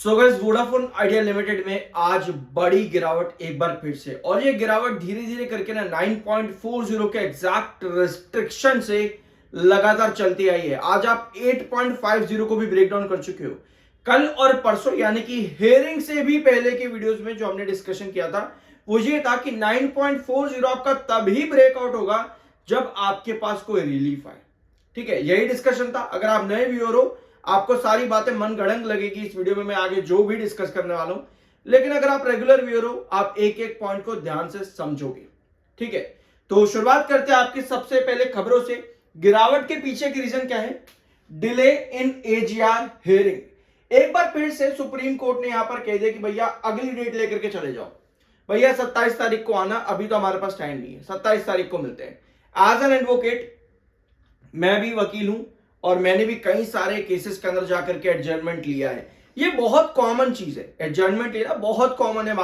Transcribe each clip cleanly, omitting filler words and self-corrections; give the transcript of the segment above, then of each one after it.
So guys Vodafone idea limited में आज बड़ी गिरावट एक बार फिर से, और ये गिरावट धीरे धीरे करके ना 9.40 के एग्जैक्ट रेस्ट्रिक्शन से लगातार चलती आई है। आज आप 8.50 को भी ब्रेक डाउन कर चुके हो। कल और परसों यानी कि हेयरिंग से भी पहले के वीडियोस में जो हमने डिस्कशन किया था वो ये था कि 9.40 आपका तभी ब्रेकआउट होगा जब आपके पास कोई रिलीफ आए। ठीक है, यही डिस्कशन था। अगर आप नए व्यूअर हो, आपको सारी बातें मन गढ़ंग लगेगी इस वीडियो में मैं आगे जो भी डिस्कस करने वाला हूं, लेकिन अगर आप रेगुलर व्यूअर हो, आप एक एक पॉइंट को ध्यान से समझोगे। ठीक है, तो शुरुआत करते हैं आपकी सबसे पहले खबरों से। गिरावट के पीछे की रीजन क्या है? Delay in AGR hearing. एक बार फिर से सुप्रीम कोर्ट ने यहां पर कह दिया कि भैया अगली डेट लेकर के चले जाओ। भैया 27 तारीख को आना, अभी तो हमारे पास टाइम नहीं है, 27 तारीख को मिलते हैं। एज एन एडवोकेट मैं भी वकील हूं और मैंने भी कई सारे केसेस के अंदर जाकर के एडजर्नमेंट लिया है। ये बहुत कॉमन चीज है, एडजर्नमेंट लेना बहुत कॉमन है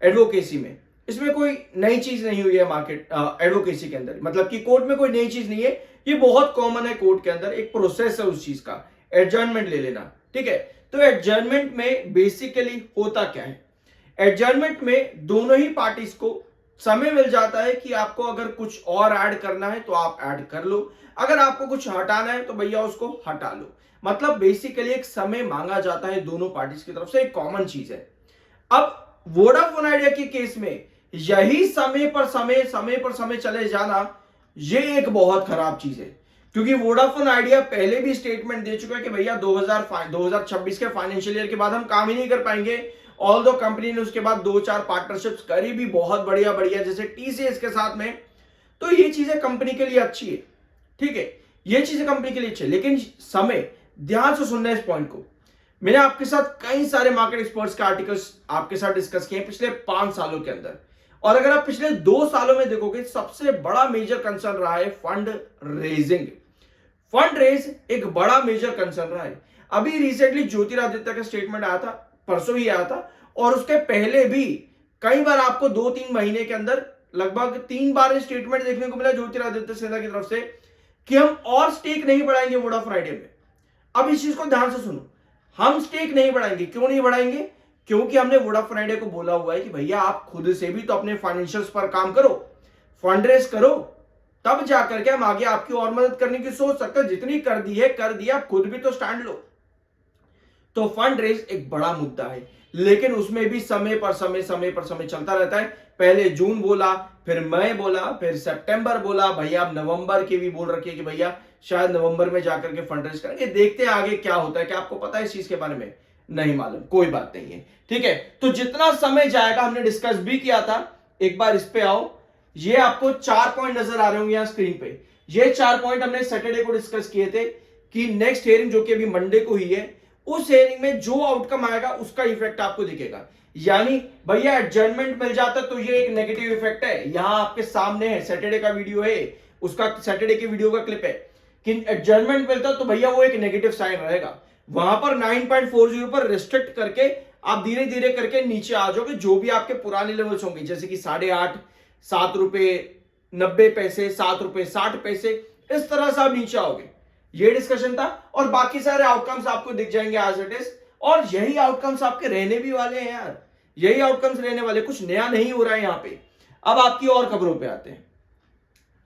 एडवोकेसी में। इसमें कोई नई चीज नहीं हुई है मार्केट एडवोकेसी के अंदर, मतलब कि कोर्ट में कोई नई चीज नहीं है। ये बहुत कॉमन है, कोर्ट के अंदर एक प्रोसेस है उस चीज का, एडजर्नमेंट ले लेना। ठीक है, तो एडजर्नमेंट में बेसिकली होता क्या है? एडजर्नमेंट में दोनों ही पार्टीज को समय मिल जाता है कि आपको अगर कुछ और ऐड करना है तो आप ऐड कर लो, अगर आपको कुछ हटाना है तो भैया उसको हटा लो। मतलब बेसिकली एक समय मांगा जाता है दोनों पार्टीज की तरफ से, एक कॉमन चीज है। अब वोडाफोन आइडिया के केस में यही समय पर समय चले जाना, ये एक बहुत खराब चीज है, क्योंकि वोडाफोन आइडिया पहले भी स्टेटमेंट दे चुका है कि भैया 2026 के फाइनेंशियल ईयर के बाद हम काम ही नहीं कर पाएंगे। ऑल दो कंपनी ने उसके बाद 2-4 पार्टनरशिप्स करी भी बहुत बढ़िया बढ़िया, जैसे टीसीएस के साथ में। तो ये चीजें कंपनी के लिए अच्छी है। ठीक है, ये चीजें कंपनी के लिए अच्छी है, लेकिन समय, ध्यान से सुनना इस पॉइंट को। मैंने आपके साथ कई सारे मार्केट एक्सपर्ट्स के आर्टिकल्स आपके साथ डिस्कस किए पिछले 5 सालों के अंदर, और अगर आप पिछले 2 सालों में देखोगे, सबसे बड़ा मेजर कंसर्न रहा है फंड रेजिंग। फंड रेज एक बड़ा मेजर कंसर्न रहा है। अभी रिसेंटली ज्योतिरादित्य का स्टेटमेंट आया था, परसों ही आया था, और उसके पहले भी कई बार आपको 2-3 महीने के अंदर लगभग 3 बार स्टेटमेंट देखने को मिला ज्योतिरादित्य सिंधिया की तरफ से कि हम और स्टेक नहीं बढ़ाएंगे वोडाफोन आइडिया में। अब इस चीज को ध्यान से सुनो, हम स्टेक नहीं बढ़ाएंगे। क्यों नहीं बढ़ाएंगे? क्योंकि हमने वोडाफोन आइडिया को बोला हुआ है कि भैया आप खुद से भी तो अपने फाइनेंशियल्स पर काम करो, फंड रेज करो, तब जाकर के हम आगे आपकी और मदद करने की सोच सकते हैं। जितनी कर दी है कर दिया, आप खुद भी तो स्टैंड लो। तो फंड रेज एक बड़ा मुद्दा है, लेकिन उसमें भी समय पर समय चलता रहता है। पहले जून बोला, फिर मई बोला, फिर सितंबर बोला, भैया अब नवंबर की भी बोल रखी है कि भैया शायद नवंबर में जाकर के फंड रेज करेंगे। देखते हैं आगे क्या होता है। क्या आपको पता है इस चीज के बारे में? नहीं मालूम, कोई बात नहीं है। ठीक है, तो जितना समय जाएगा, हमने डिस्कस भी किया था, एक बार इस पे आओ। ये आपको 4 पॉइंट नजर आ रहे होंगे यहाँ स्क्रीन पे। ये 4 पॉइंट हमने सैटरडे को डिस्कस किए थे कि नेक्स्ट हियरिंग जो कि अभी मंडे को ही है, उस हियरिंग में जो आउटकम आएगा उसका इफेक्ट आपको दिखेगा। यानी भैया एडजर्नमेंट मिल जाता तो ये एक नेगेटिव इफेक्ट है। यहां आपके सामने है, सैटरडे का वीडियो है, उसका सैटरडे के वीडियो का क्लिप है कि एडजर्नमेंट मिलता तो भैया वो एक नेगेटिव साइन रहेगा। वहां पर 9.40 पर रिस्ट्रिक्ट करके आप धीरे धीरे करके नीचे आ जाओगे। जो भी आपके पुराने लेवल्स होंगे, जैसे कि 8.5, 7 रुपए 90 पैसे, 7 रुपए 60 पैसे, इस तरह से आप नीचे आओगे। ये डिस्कशन था, और बाकी सारे आउटकम्स आपको दिख जाएंगे एज इट इज, और यही आउटकम्स आपके रहने भी वाले हैं यार। यही आउटकम्स रहने वाले, कुछ नया नहीं हो रहा है यहां पे। अब आपकी और खबरों पे आते हैं।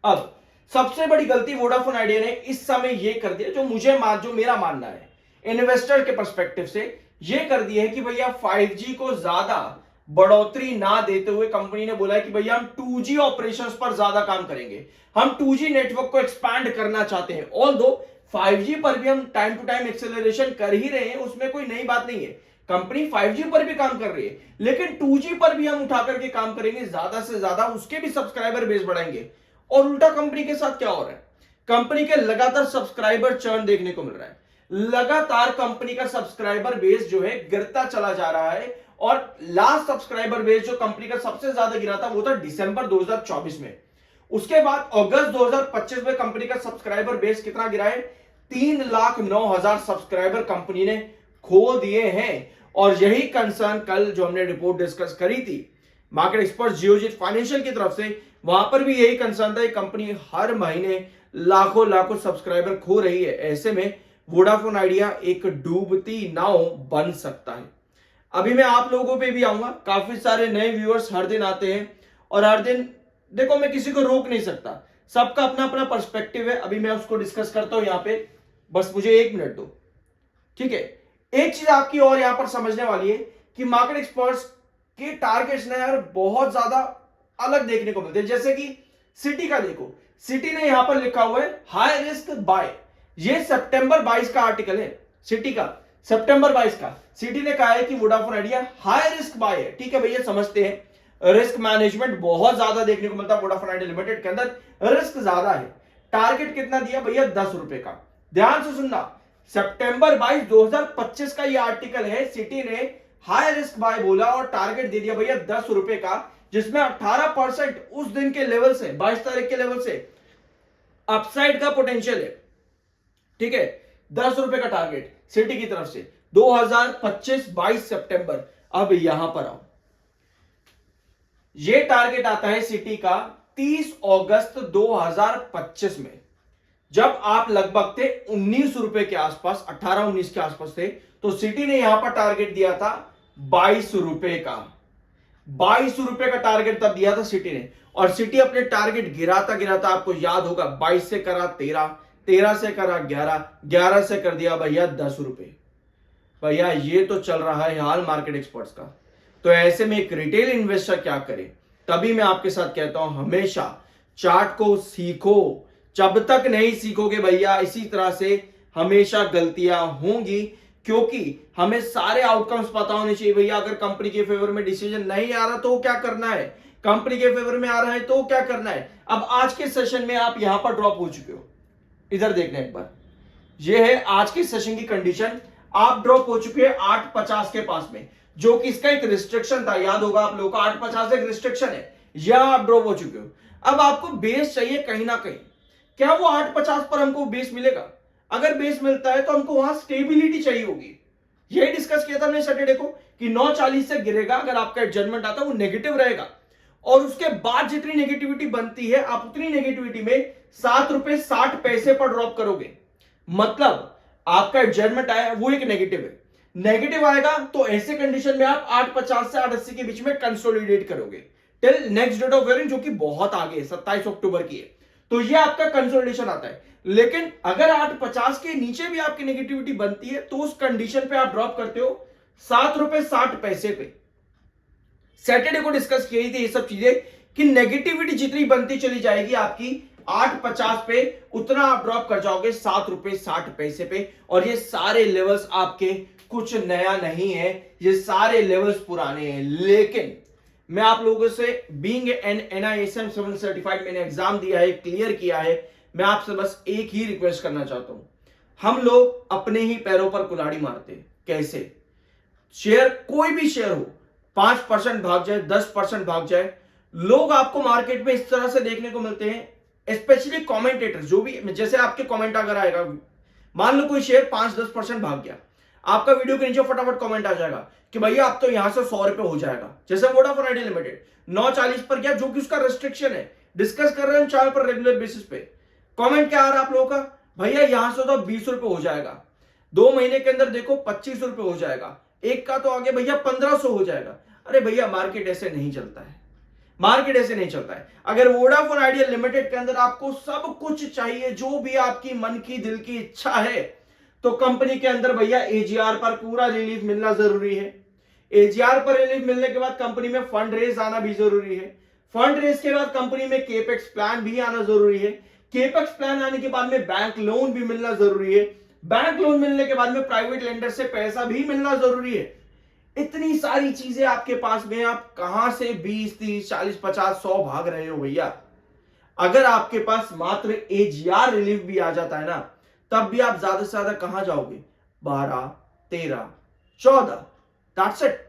अब सबसे बड़ी गलती वोडाफोन आइडिया ने इस समय यह कर दिया, जो मेरा मानना है इन्वेस्टर के पर्सपेक्टिव से, यह कर दिया है कि भैया 5G को ज्यादा बढ़ोतरी ना देते हुए कंपनी ने बोला है कि भैया हम 2G ऑपरेशंस पर ज्यादा काम करेंगे, हम 2G नेटवर्क को एक्सपैंड करना चाहते हैं। ऑल्दो 5G पर भी हम टाइम टू टाइम एक्सेलरेशन कर ही रहे हैं, उसमें कोई नई बात नहीं है। कंपनी 5G पर भी काम कर रही है, लेकिन 2G पर भी हम उठा करके काम करेंगे, ज्यादा से ज्यादा उसके भी सब्सक्राइबर बेस बढ़ाएंगे। और उल्टा कंपनी के साथ क्या हो रहा है? कंपनी के लगातार सब्सक्राइबर चर्न देखने को मिल रहा है। लगातार कंपनी का सब्सक्राइबर बेस जो है गिरता चला जा रहा है, और लास्ट सब्सक्राइबर बेस जो कंपनी का सबसे ज्यादा गिरा था वो था दिसंबर 2024 में। उसके बाद अगस्त 2025 में कंपनी का सब्सक्राइबर बेस कितना गिरा है? 3,09,000 सब्सक्राइबर कंपनी ने खो दिए हैं। और यही कंसर्न कल जो हमने रिपोर्ट डिस्कस करी थी मार्केट एक्सपर्ट जियोजित फाइनेंशियल की तरफ से, वहां पर भी यही कंसर्न था। कंपनी हर महीने लाखों सब्सक्राइबर खो रही है। ऐसे में वोडाफोन आइडिया एक डूबती नाव बन सकता है। अभी मैं आप लोगों पे भी आऊंगा, काफी सारे नए व्यूअर्स हर दिन आते हैं और हर दिन देखो मैं किसी को रोक नहीं सकता, सबका अपना अपना पर्सपेक्टिव है। अभी मैं उसको डिस्कस करता हूं यहां पे, बस मुझे 1 मिनट दो, ठीक है। एक चीज आपकी और यहां पर समझने वाली है कि मार्केट एक्सपर्ट्स के टारगेट्स ना यार बहुत ज्यादा अलग देखने को मिलते हैं। जैसे कि सिटी का देखो, सिटी ने यहां पर लिखा हुआ है हाई रिस्क बाय, ये सितंबर 22 का आर्टिकल है सिटी का, सितंबर 22 का। सिटी ने कहा है कि Vodafone Idea high risk buy है, ठीक है भैया, समझते हैं रिस्क मैनेजमेंट बहुत ज्यादा देखने को मिलता है वोडाफोन आइडिया लिमिटेड के अंदर, रिस्क ज्यादा है। टारगेट कितना दिया भैया? 10 रुपए का। ध्यान से सुनना, सितंबर 22 2025 का ये आर्टिकल है। सिटी ने हाई रिस्क बाय बोला और टारगेट दे दिया भैया 10 रुपए का, जिसमें 18% उस दिन के लेवल से, 22 तारीख के लेवल से अपसाइड का पोटेंशियल है, ठीक है। 10 रुपए का टारगेट सिटी की तरफ से 2025-22 सितंबर। अब यहां पर आओ, यह टारगेट आता है सिटी का 30 अगस्त 2025 में, जब आप लगभग थे 19 रुपए के आसपास, 18-19 के आसपास थे, तो सिटी ने यहां पर टारगेट दिया था 22 रुपए का। 22 रुपए का टारगेट तब दिया था सिटी ने, और सिटी अपने टारगेट गिराता गिराता, आपको याद होगा 22 से करा 13, 13 से करा 11, 11 से कर दिया भैया 10 रुपए। भैया ये तो चल रहा है हाल मार्केट एक्सपर्ट्स का। तो ऐसे में एक रिटेल इन्वेस्टर क्या करे? तभी मैं आपके साथ कहता हूं हमेशा चार्ट को सीखो। जब तक नहीं सीखोगे भैया इसी तरह से हमेशा गलतियां होंगी, क्योंकि हमें सारे आउटकम्स पता होने चाहिए भैया। अगर कंपनी के फेवर में डिसीजन नहीं आ रहा तो क्या करना है, कंपनी के फेवर में आ रहा है तो क्या करना है। अब आज के सेशन में आप यहां पर ड्रॉप हो चुके हो, इधर देखना एक बार, यह है आज के सेशन की कंडीशन। आप ड्रॉप हो चुके हैं 850 के पास में, जो कि इसका एक रिस्ट्रिक्शन था, याद होगा आप लोगों को, 850 एक रिस्ट्रिक्शन है, या आप ड्रॉप हो चुके हो। अब आपको बेस चाहिए कहीं ना कहीं, क्या वो 850 पर हमको बेस मिलेगा? अगर बेस मिलता है तो हमको वहां स्टेबिलिटी चाहिए होगी। यही डिस्कस किया था हमने सैटरडे को कि 940 से गिरेगा, अगर आपका एडजस्टमेंट आता है वो नेगेटिव रहेगा, और उसके बाद जितनी नेगेटिविटी बनती है आप उतनी नेगेटिविटी में 7 रुपए 60 पैसे पर ड्रॉप करोगे। मतलब आपका एडजस्टमेंट आया वो एक नेगेटिव है, नेगेटिव आएगा तो ऐसे कंडीशन में आप 850 से 880 के बीच में कंसोलिडेट करोगे till next date of hearing, जो कि बहुत आगे है, 27 अक्टूबर की है। तो ये आपका कंसोलिडेशन आता है। लेकिन अगर 850 के नीचे भी आपकी नेगेटिविटी बनती है तो उस कंडीशन पे आप ड्रॉप करते हो 7 रुपए 60 पैसे पे। सैटरडे को डिस्कस किए थे ये सब चीजें कि नेगेटिविटी जितनी बनती चली जाएगी आपकी 850 पे, उतना आप ड्रॉप कर जाओगे 7 रुपए 60 पैसे पे। और ये सारे लेवल्स आपके कुछ नया नहीं है, ये सारे लेवल्स पुराने हैं। लेकिन मैं आप लोगों से बीइंग एन NISM 7 सर्टिफाइड, मैंने एग्जाम दिया है, क्लियर किया है, मैं आपसे बस एक ही रिक्वेस्ट करना चाहता हूं। हम लोग अपने ही पैरों पर कुल्हाड़ी मारते हैं। कैसे? शेयर, कोई भी शेयर हो, 5% भाग जाए, 10% भाग जाए, लोग आपको मार्केट में इस तरह से देखने को मिलते हैं, स्पेशली कमेंटेटर, जो भी, जैसे आपके कमेंट अगर आएगा, मान लो कोई शेयर 5-10% भाग गया, आपका वीडियो के नीचे फटाफट कमेंट आ जाएगा कि भैया अब तो यहां से 100 रुपए हो जाएगा। जैसे वोडाफोन आइडिया लिमिटेड 940 पर गया, जो कि उसका रेस्ट्रिक्शन है, डिस्कस कर रहे हैं चैनल पर रेगुलर बेसिस पे। कमेंट क्या आ रहा है आप लोगों का? भैया यहां से तो 20 रुपए हो जाएगा, 2 महीने के अंदर देखो 25 रुपए हो जाएगा, एक का तो आगे भैया 1500 हो जाएगा। अरे भैया मार्केट ऐसे नहीं चलता है, मार्केट ऐसे नहीं चलता है। अगर वोडाफोन आइडिया लिमिटेड के अंदर आपको सब कुछ चाहिए, जो भी आपकी मन की दिल की इच्छा है, तो कंपनी के अंदर भैया AGR पर पूरा रिलीफ मिलना जरूरी है। AGR पर रिलीफ मिलने के बाद कंपनी में फंड रेज आना भी जरूरी है। फंड रेज के बाद कंपनी में केपेक्स प्लान भी आना जरूरी है। केपेक्स प्लान आने के बाद में बैंक लोन भी मिलना जरूरी है। बैंक लोन मिलने के बाद में प्राइवेट लेंडर से पैसा भी मिलना जरूरी है। इतनी सारी चीजें आपके पास में, आप कहां से 20, 30, 40, 50, 100 भाग रहे हो भैया? अगर आपके पास मात्र AGR रिलीफ भी आ जाता है ना, तब भी आप ज्यादा से ज्यादा कहां जाओगे? 12, 13, 14, दैट्स इट।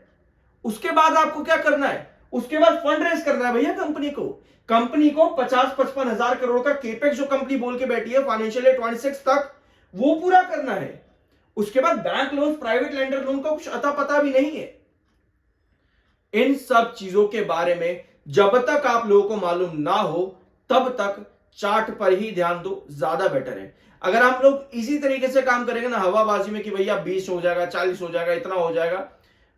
उसके बाद आपको क्या करना है? उसके बाद फंड रेज करना है भैया कंपनी को। कंपनी को 50-55 हजार करोड़ का केपेक्स जो कंपनी बोल के बैठी है फाइनेंशियल ईयर 26 तक, वो पूरा करना है। उसके बाद bank loan, private lender loan का कुछ अता पता भी नहीं है। इन सब चीजों के बारे में जब तक आप लोगों को मालूम ना हो, तब तक चार्ट पर ही ध्यान दो, ज्यादा बेटर है। अगर हम लोग इसी तरीके से काम करेंगे ना हवाबाजी में कि भैया 20 हो जाएगा, 40 हो जाएगा, इतना हो जाएगा,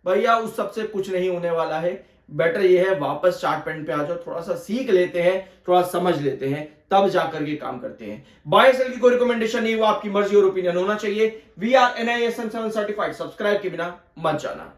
भैया उस सबसे कुछ नहीं होने वाला है। बेटर ये है वापस चार्ट पैटर्न पे आ जाओ, थोड़ा सा सीख लेते हैं, थोड़ा समझ लेते हैं, तब जाकर के काम करते हैं। बाय सेल की कोई रिकमेंडेशन नहीं, वो आपकी मर्जी और ओपिनियन होना चाहिए। We are NISM 7 certified, subscribe के बिना मत जाना।